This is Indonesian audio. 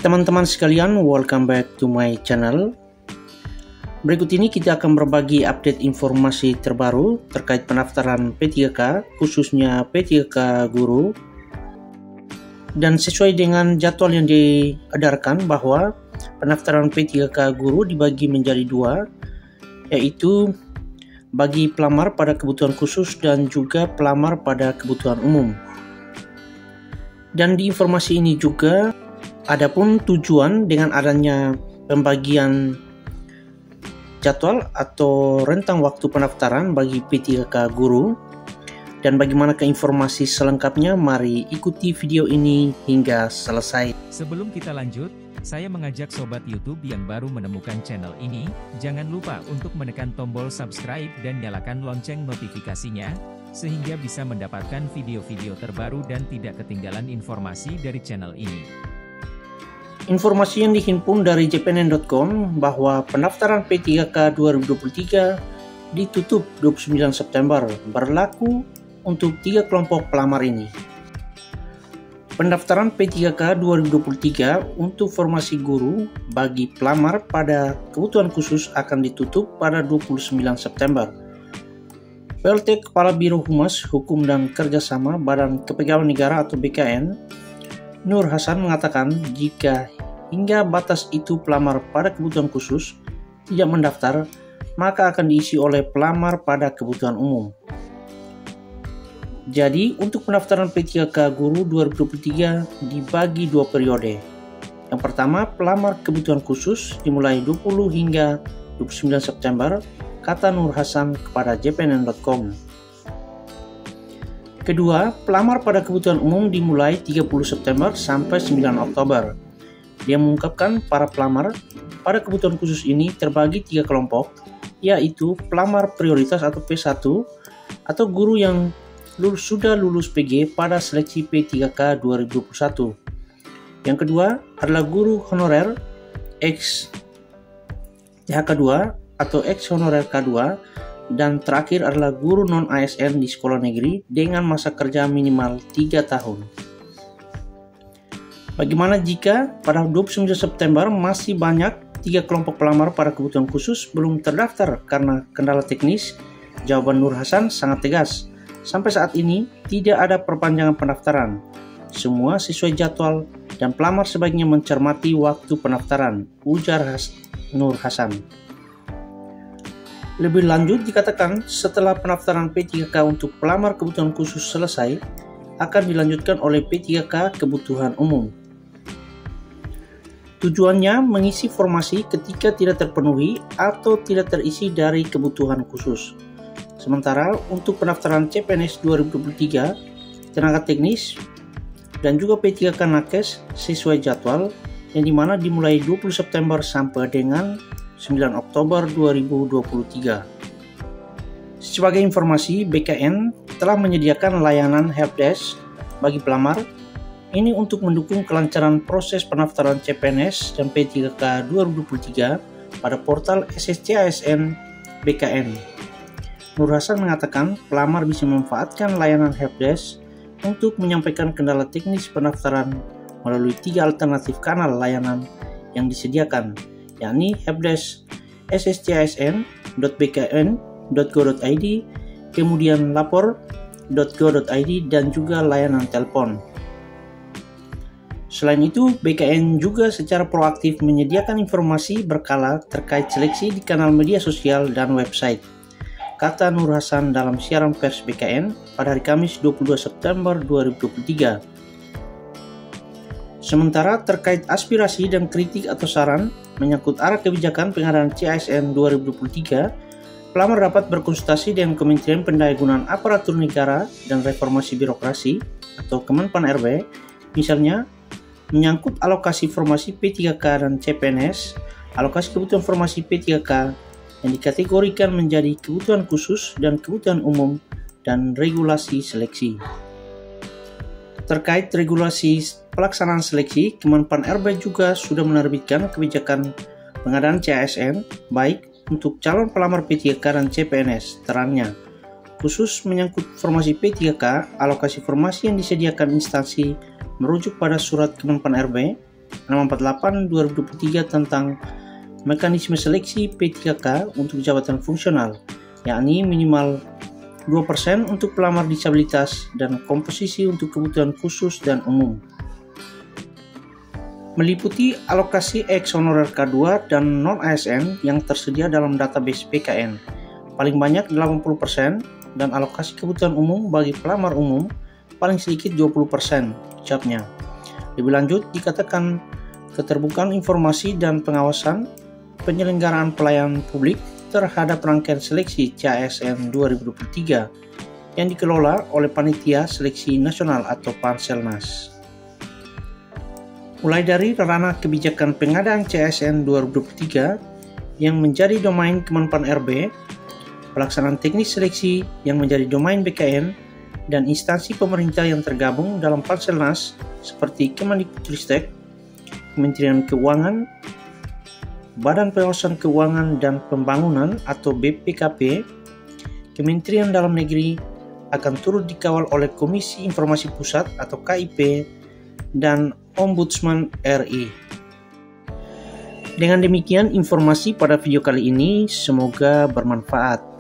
teman-teman sekalian, welcome back to my channel. Berikut ini kita akan berbagi update informasi terbaru terkait pendaftaran P3K, khususnya P3K Guru. Dan sesuai dengan jadwal yang diedarkan bahwa pendaftaran P3K Guru dibagi menjadi dua, yaitu bagi pelamar pada kebutuhan khusus dan juga pelamar pada kebutuhan umum. Dan di informasi ini juga adapun tujuan dengan adanya pembagian jadwal atau rentang waktu pendaftaran bagi P3K Guru, dan bagaimanakah informasi selengkapnya, mari ikuti video ini hingga selesai. Sebelum kita lanjut, saya mengajak sobat YouTube yang baru menemukan channel ini, jangan lupa untuk menekan tombol subscribe dan nyalakan lonceng notifikasinya, sehingga bisa mendapatkan video-video terbaru dan tidak ketinggalan informasi dari channel ini. Informasi yang dihimpun dari jpnn.com bahwa pendaftaran P3K 2023 ditutup 29 September, berlaku untuk 3 kelompok pelamar ini. Pendaftaran P3K 2023 untuk formasi guru bagi pelamar pada kebutuhan khusus akan ditutup pada 29 September. PLT Kepala Biro Humas, Hukum dan Kerjasama Badan Kepegawaian Negara atau BKN, Nur Hasan mengatakan jika hingga batas itu pelamar pada kebutuhan khusus tidak mendaftar, maka akan diisi oleh pelamar pada kebutuhan umum. Jadi untuk pendaftaran P3K Guru 2023 dibagi dua periode. Yang pertama, pelamar kebutuhan khusus dimulai 20 hingga 29 September, kata Nur Hasan kepada jpnn.com. Kedua, pelamar pada kebutuhan umum dimulai 30 September sampai 9 Oktober. Dia mengungkapkan para pelamar pada kebutuhan khusus ini terbagi 3 kelompok, yaitu pelamar prioritas atau P1 atau guru yang sudah lulus PG pada seleksi P3K 2021. Yang kedua adalah guru honorer X THK2 atau X honorer K2, dan terakhir adalah guru non-ASN di sekolah negeri dengan masa kerja minimal 3 tahun. Bagaimana jika pada 29 September masih banyak 3 kelompok pelamar pada kebutuhan khusus belum terdaftar karena kendala teknis? Jawaban Nur Hasan sangat tegas. Sampai saat ini tidak ada perpanjangan pendaftaran. Semua sesuai jadwal dan pelamar sebaiknya mencermati waktu pendaftaran, ujar Nur Hasan. Lebih lanjut dikatakan setelah pendaftaran P3K untuk pelamar kebutuhan khusus selesai, akan dilanjutkan oleh P3K kebutuhan umum. Tujuannya mengisi formasi ketika tidak terpenuhi atau tidak terisi dari kebutuhan khusus. Sementara untuk pendaftaran CPNS 2023, tenaga teknis dan juga P3K Nakes sesuai jadwal yang dimana dimulai 20 September sampai dengan 9 Oktober 2023. Sebagai informasi, BKN telah menyediakan layanan helpdesk bagi pelamar ini untuk mendukung kelancaran proses pendaftaran CPNS dan P3K 2023 pada portal SSC-ASN BKN. Nur Hasan mengatakan pelamar bisa memanfaatkan layanan helpdesk untuk menyampaikan kendala teknis pendaftaran melalui 3 alternatif kanal layanan yang disediakan, yakni helpdesk sscsn.bkn.go.id, kemudian lapor.go.id, dan juga layanan telepon. Selain itu, BKN juga secara proaktif menyediakan informasi berkala terkait seleksi di kanal media sosial dan website, kata Nur Hasan dalam siaran pers BKN pada hari Kamis 22 September 2023. Sementara terkait aspirasi dan kritik atau saran menyangkut arah kebijakan pengadaan CASN 2023, pelamar dapat berkonsultasi dengan Kementerian Pendayagunaan Aparatur Negara dan Reformasi Birokrasi atau Kemenpan-RB, misalnya menyangkut alokasi formasi P3K dan CPNS, alokasi kebutuhan formasi P3K yang dikategorikan menjadi kebutuhan khusus dan kebutuhan umum, dan regulasi seleksi. Terkait regulasi pelaksanaan seleksi, Kemenpan-RB juga sudah menerbitkan kebijakan pengadaan CASN baik untuk calon pelamar P3K dan CPNS. Terangnya, khusus menyangkut formasi P3K, alokasi formasi yang disediakan instansi merujuk pada surat Kemenpan-RB 648/2023 tentang mekanisme seleksi P3K untuk jabatan fungsional, yakni minimal 2% untuk pelamar disabilitas dan komposisi untuk kebutuhan khusus dan umum. Meliputi alokasi X honorer K2 dan non-ASN yang tersedia dalam database PKN, paling banyak 80%, dan alokasi kebutuhan umum bagi pelamar umum paling sedikit 20%, ucapnya. Lebih lanjut, dikatakan keterbukaan informasi dan pengawasan penyelenggaraan pelayanan publik terhadap rangkaian seleksi CASN 2023 yang dikelola oleh Panitia Seleksi Nasional atau Panselnas. Mulai dari ranah kebijakan pengadaan CASN 2023 yang menjadi domain Kemenpan RB, pelaksanaan teknis seleksi yang menjadi domain BKN, dan instansi pemerintah yang tergabung dalam Panselnas seperti Kemendikbudristek, Kementerian Keuangan, Badan Pengawasan Keuangan dan Pembangunan atau BPKP, Kementerian Dalam Negeri akan turut dikawal oleh Komisi Informasi Pusat atau KIP dan Ombudsman RI. Dengan demikian informasi pada video kali ini semoga bermanfaat.